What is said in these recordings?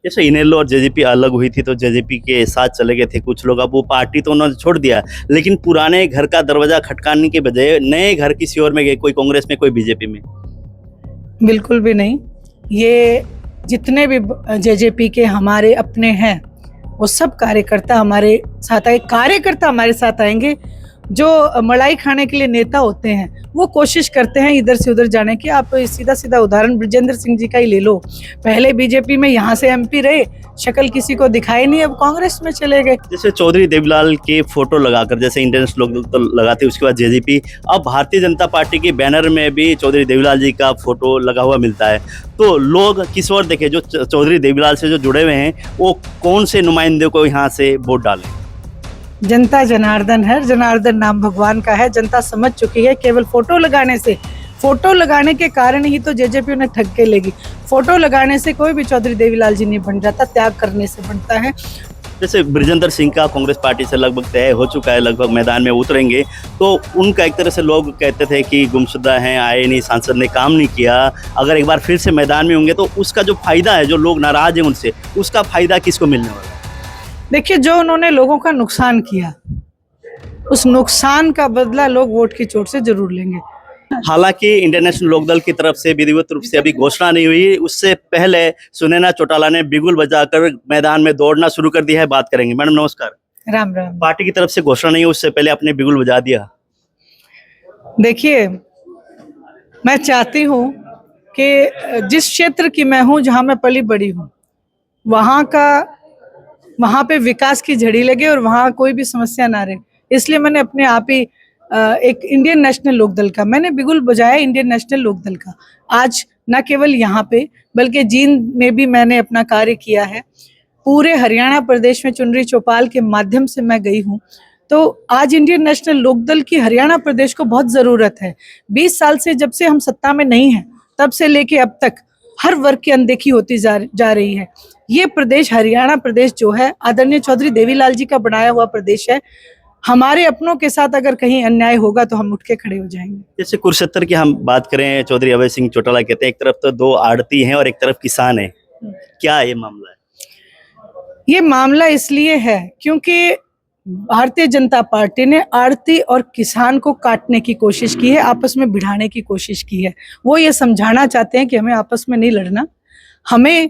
जैसे इनेलो और जेजेपी अलग हुई थी तो जेजेपी के साथ चले गए थे कुछ लोग, अब वो पार्टी तो उन्होंने छोड़ दिया, लेकिन पुराने घर का दरवाजा खटकाने के बजाय नए घर किसी और में गए, कोई कांग्रेस में कोई बीजेपी में। बिल्कुल भी नहीं। ये जितने भी जेजेपी के हमारे अपने हैं वो सब कार्यकर्ता हमारे साथ आए, कार्यकर्ता हमारे साथ आएंगे। जो मलाई खाने के लिए नेता होते हैं वो कोशिश करते हैं इधर से उधर जाने की। आप सीधा सीधा उदाहरण ब्रिजेंद्र सिंह जी का ही ले लो। पहले बीजेपी में यहाँ से एमपी रहे, शक्ल किसी को दिखाई नहीं, अब कांग्रेस में चले गए। जैसे चौधरी देवीलाल के फोटो लगाकर, जैसे इंडियन लोग तो लगाते, उसके बाद जेजेपी, अब भारतीय जनता पार्टी के बैनर में भी चौधरी देवीलाल जी का फोटो लगा हुआ मिलता है। तो लोग किस ओर देखे, जो चौधरी देवीलाल से जो जुड़े हुए हैं वो कौन से नुमाइंदे को यहाँ से वोट डालें? जनता जनार्दन है, जनार्दन नाम भगवान का है। जनता समझ चुकी है केवल फोटो लगाने से, फोटो लगाने के कारण ही तो जेजेपी उन्हें ठग के लेगी। फोटो लगाने से कोई भी चौधरी देवीलाल जी नहीं बन जाता, त्याग करने से बनता है। जैसे ब्रिजेंद्र सिंह का कांग्रेस पार्टी से लगभग तय हो चुका है, लगभग मैदान में उतरेंगे, तो उनका एक तरह से लोग कहते थे कि गुमशुदा हैं, आए नहीं, सांसद ने काम नहीं किया। अगर एक बार फिर से मैदान में होंगे तो उसका जो फायदा है, जो लोग नाराज हैं उनसे, उसका फायदा किसको मिलने वाला है? देखिए, जो उन्होंने लोगों का नुकसान किया, उस नुकसान का बदला लोग वोट की चोट से जरूर लेंगे। हालांकि इंडियन नेशनल लोकदल की तरफ से विधिवत रूप से अभी घोषणा नहीं हुई, उससे पहले सुनैना चौटाला ने बिगुल बजाकर मैदान में दौड़ना शुरू कर दिया है। बात करेंगे। मैडम नमस्कार। राम राम। पार्टी की तरफ से घोषणा नहीं हुई, उससे पहले आपने बिगुल बजा दिया। देखिए, मैं चाहती हूँ कि जिस क्षेत्र की मैं हूँ, जहाँ मैं पली बड़ी हूँ, वहाँ पे विकास की झड़ी लगे और वहाँ कोई भी समस्या ना रहे। इसलिए मैंने अपने आप ही एक इंडियन नेशनल लोकदल का मैंने बिगुल बजाया, इंडियन नेशनल लोकदल का। आज न केवल यहाँ पे बल्कि जींद में भी मैंने अपना कार्य किया है। पूरे हरियाणा प्रदेश में चुनरी चौपाल के माध्यम से मैं गई हूँ। तो आज इंडियन नेशनल लोकदल की हरियाणा प्रदेश को बहुत ज़रूरत है। 20 साल से, जब से हम सत्ता में नहीं हैं, तब से लेके अब तक हर वर्ग की अनदेखी होती जा रही है। ये प्रदेश, हरियाणा प्रदेश जो है, आदरणीय चौधरी देवीलाल जी का बनाया हुआ प्रदेश है। हमारे अपनों के साथ अगर कहीं अन्याय होगा तो हम उठ के खड़े हो जाएंगे। जैसे कुरुक्षेत्र की हम बात करें, चौधरी अभय सिंह चौटाला कहते हैं एक तरफ तो 2 आड़ती हैं और एक तरफ किसान है, क्या ये मामला है? ये मामला इसलिए है क्योंकि भारतीय जनता पार्टी ने आड़ती और किसान को काटने की कोशिश की है, आपस में भिड़ाने की कोशिश की है। वो ये समझाना चाहते हैं कि हमें आपस में नहीं लड़ना, हमें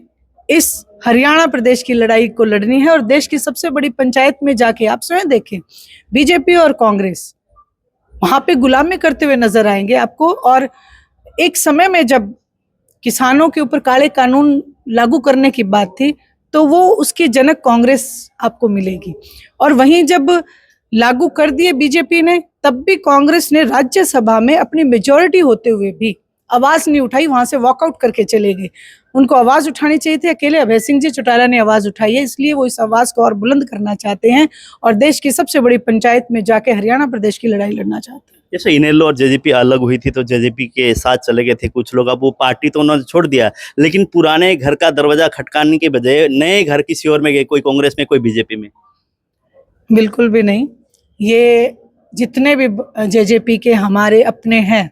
इस हरियाणा प्रदेश की लड़ाई को लड़नी है। और देश की सबसे बड़ी पंचायत में जाके आप स्वयं देखें, बीजेपी और कांग्रेस वहां पे गुलामी करते हुए नजर आएंगे आपको। और एक समय में जब किसानों के ऊपर काले कानून लागू करने की बात थी, तो वो उसकी जनक कांग्रेस आपको मिलेगी। और वहीं जब लागू कर दिए बीजेपी ने, तब भी कांग्रेस ने राज्यसभा में अपनी मेजॉरिटी होते हुए भी आवाज नहीं उठाई, वहां से वॉकआउट करके चले गए। उनको आवाज उठानी चाहिए थी, अकेले अभय सिंह जी चौटाला ने आवाज उठाई है, इसलिए वो इस आवाज को और बुलंद करना चाहते हैं और देश की सबसे बड़ी पंचायत में जाके हरियाणा प्रदेश की लड़ाई लड़ना चाहते हैं। जैसे इनेलो और जेजेपी अलग हुई थी तो जेजेपी के साथ चले गए थे कुछ लोग, अब वो पार्टी तो उन्होंने छोड़ दिया, लेकिन पुराने घर का दरवाजा खटकाने के बजाय नए घर किसी और में गए, कोई कांग्रेस में कोई बीजेपी में। बिल्कुल भी नहीं। ये जितने भी जेजेपी के हमारे अपने हैं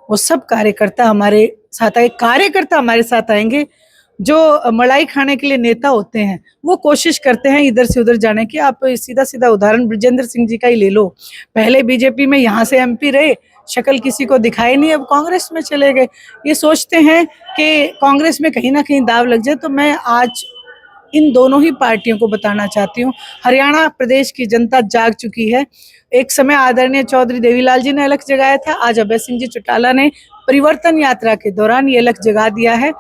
वो सब कार्यकर्ता हमारे साथ आए, कार्यकर्ता हमारे साथ आएंगे। जो मलाई खाने के लिए नेता होते हैं वो कोशिश करते हैं इधर से उधर जाने की। आप सीधा सीधा उदाहरण ब्रिजेंद्र सिंह जी का ही ले लो। पहले बीजेपी में यहाँ से एमपी रहे, शक्ल किसी को दिखाई नहीं, अब कांग्रेस में चले गए। ये सोचते हैं कि कांग्रेस में कहीं ना कहीं दाव लग जाए। तो मैं आज इन दोनों ही पार्टियों को बताना चाहती हूँ, हरियाणा प्रदेश की जनता जाग चुकी है। एक समय आदरणीय चौधरी देवीलाल जी ने अलख जगाया था, आज अभय सिंह जी चौटाला ने परिवर्तन यात्रा के दौरान ये अलख जगा दिया है।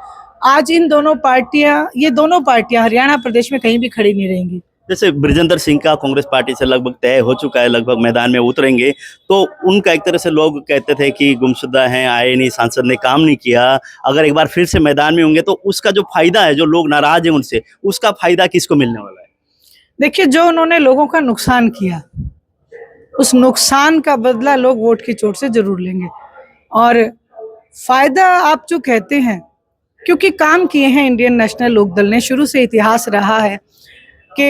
आज ये दोनों पार्टियां हरियाणा प्रदेश में कहीं भी खड़ी नहीं रहेंगी। जैसे ब्रिजेंद्र सिंह का कांग्रेस पार्टी से लगभग तय हो चुका है, लगभग मैदान में उतरेंगे, तो उनका एक तरह से लोग कहते थे कि गुमशुदा हैं, आए नहीं, सांसद ने काम नहीं किया। अगर एक बार फिर से मैदान में होंगे तो उसका जो फायदा है, जो लोग नाराज हैं उनसे, उसका फायदा किसको मिलने वाला है? देखिए, जो उन्होंने लोगों का नुकसान किया, उस नुकसान का बदला लोग वोट की चोट से जरूर लेंगे। और फायदा आप जो कहते हैं, क्योंकि काम किए हैं इंडियन नेशनल लोकदल ने, शुरू से इतिहास रहा है कि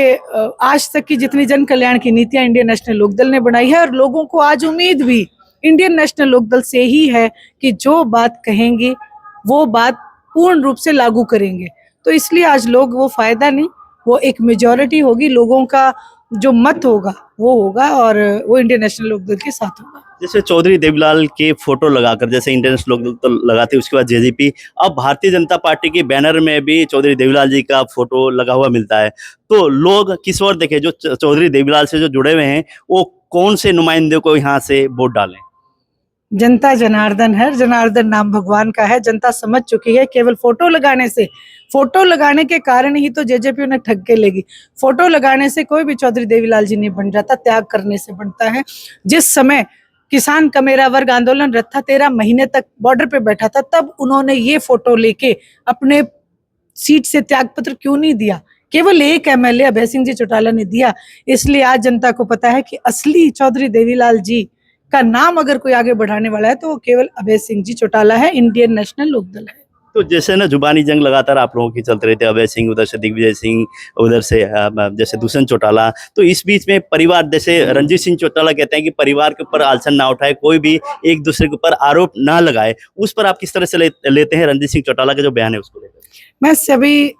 आज तक की जितनी जन कल्याण की नीतियां इंडियन नेशनल लोकदल ने बनाई है, और लोगों को आज उम्मीद भी इंडियन नेशनल लोकदल से ही है कि जो बात कहेंगे वो बात पूर्ण रूप से लागू करेंगे। तो इसलिए आज लोग वो फायदा नहीं, वो एक मेजॉरिटी होगी, लोगों का जो मत होगा वो होगा और वो इंडियन नेशनल लोकदल के साथ होगा। जैसे चौधरी देवीलाल के फोटो लगाकर, जैसे इंडियन नेशनल लोकदल तो लगाते, उसके बाद जेजेपी, अब भारतीय जनता पार्टी के बैनर में भी चौधरी देवीलाल जी का फोटो लगा हुआ मिलता है। तो लोग किस ओर देखें, जो चौधरी देवीलाल से जो जुड़े हुए हैं वो कौन से नुमाइंदे को यहाँ से वोट डालें? जनता जनार्दन है, जनार्दन नाम भगवान का है, जनता समझ चुकी है। केवल फोटो लगाने से, फोटो लगाने के कारण ही तो जेजेपी उन्हें ठग के लेगी। फोटो लगाने से कोई भी चौधरी देवीलाल जी नहीं बन जाता, त्याग करने से बनता है। जिस समय किसान का मेरा वर्ग आंदोलन रथ था, 13 महीने तक बॉर्डर पे बैठा था, तब उन्होंने ये फोटो लेके अपने सीट से त्यागपत्र क्यों नहीं दिया? केवल एक एमएलए अभय सिंह जी चौटाला ने दिया। इसलिए आज जनता को पता है कि असली चौधरी देवीलाल जी का नाम अगर कोई आगे बढ़ाने वाला है तो वो केवल अभय सिंह जी चौटाला है, इंडियन नेशनल लोकदल है। तो जैसे ना जुबानी जंग लगातार आप लोगों की चलते रहते, अभय सिंह उधर से, दिग्विजय सिंह उधर से, जैसे दुष्यंत चौटाला, तो इस बीच में परिवार, जैसे रणजीत सिंह चौटाला कहते हैं कि परिवार के ऊपर आलसन ना उठाए, कोई भी एक दूसरे के ऊपर आरोप ना लगाए, उस पर आप किस तरह से लेते हैं रणजीत सिंह चौटाला का जो बयान है उसको लेकर? मैं सभी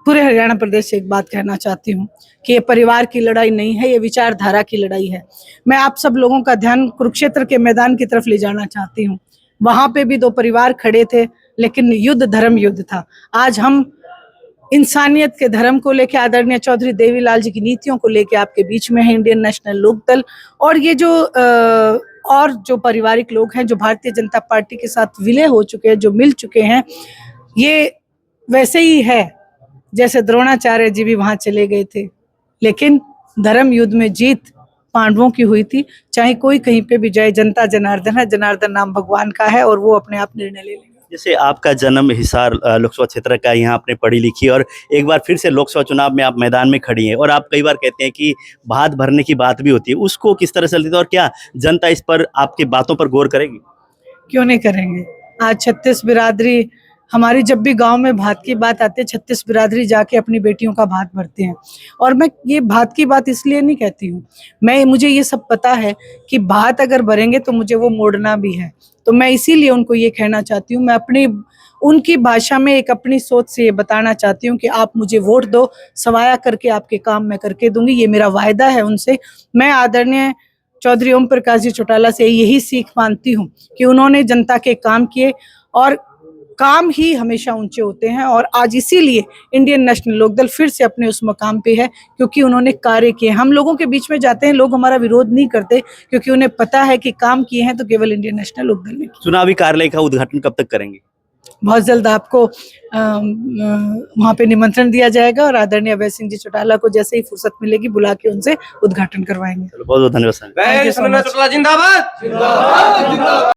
पूरे हरियाणा प्रदेश से एक बात कहना चाहती हूँ कि ये परिवार की लड़ाई नहीं है, ये विचारधारा की लड़ाई है। मैं आप सब लोगों का ध्यान कुरुक्षेत्र के मैदान की तरफ ले जाना चाहती हूँ। वहां पे भी दो परिवार खड़े थे, लेकिन युद्ध धर्म युद्ध था। आज हम इंसानियत के धर्म को लेकर, आदरणीय चौधरी देवीलाल जी की नीतियों को लेकर आपके बीच में है इंडियन नेशनल लोकदल। और ये जो और जो पारिवारिक लोग हैं जो भारतीय जनता पार्टी के साथ विलय हो चुके हैं, जो मिल चुके हैं, ये वैसे ही है जैसे द्रोणाचार्य जी भी वहां चले गए थे, लेकिन धर्म युद्ध में जीत पांडवों की हुई थी। चाहे कोई कहीं पे भी जाए, जनता जनार्दन है, जनार्दन नाम भगवान का है और वो अपने आप निर्णय ले लेंगे। जैसे आपका जन्म हिसार लोकसभा क्षेत्र का, यहाँ आपने पढ़ी लिखी और एक बार फिर से लोकसभा चुनाव में आप मैदान में खड़ी हैं, और आप कई बार कहते हैं कि भात भरने की बात भी होती है, उसको किस तरह से लेते हैं और क्या जनता इस पर, आपकी बातों पर गौर करेगी? क्यों नहीं करेंगे? आज 36 बिरादरी, हमारी जब भी गांव में भात की बात आती है, 36 बिरादरी जाके अपनी बेटियों का भात भरते हैं। और मैं ये भात की बात इसलिए नहीं कहती हूँ, मुझे ये सब पता है कि भात अगर भरेंगे तो मुझे वो मोड़ना भी है। तो मैं इसीलिए उनको ये कहना चाहती हूँ, मैं अपनी उनकी भाषा में एक अपनी सोच से ये बताना चाहती हूँ कि आप मुझे वोट दो, सवाया करके आपके काम मैं करके दूंगी, ये मेरा वायदा है उनसे। मैं आदरणीय चौधरी ओम प्रकाश जी चौटाला से यही सीख मानती हूँ कि उन्होंने जनता के काम किए, और काम ही हमेशा ऊंचे होते हैं। और आज इसीलिए इंडियन नेशनल लोकदल फिर से अपने उस मकाम पे है, क्योंकि उन्होंने कार्य किए। हम लोगों के बीच में जाते हैं, लोग हमारा विरोध नहीं करते, क्योंकि उन्हें पता है कि काम किए हैं तो केवल इंडियन नेशनल लोकदल में। चुनावी कार्यालय का उद्घाटन कब तक करेंगे? बहुत जल्द आपको वहाँ पे निमंत्रण दिया जाएगा, और आदरणीय अभय सिंह जी चौटाला को जैसे ही फुर्सत मिलेगी बुला के उनसे उद्घाटन करवाएंगे। बहुत बहुत धन्यवाद। Thank you so much. जिंदाबाद।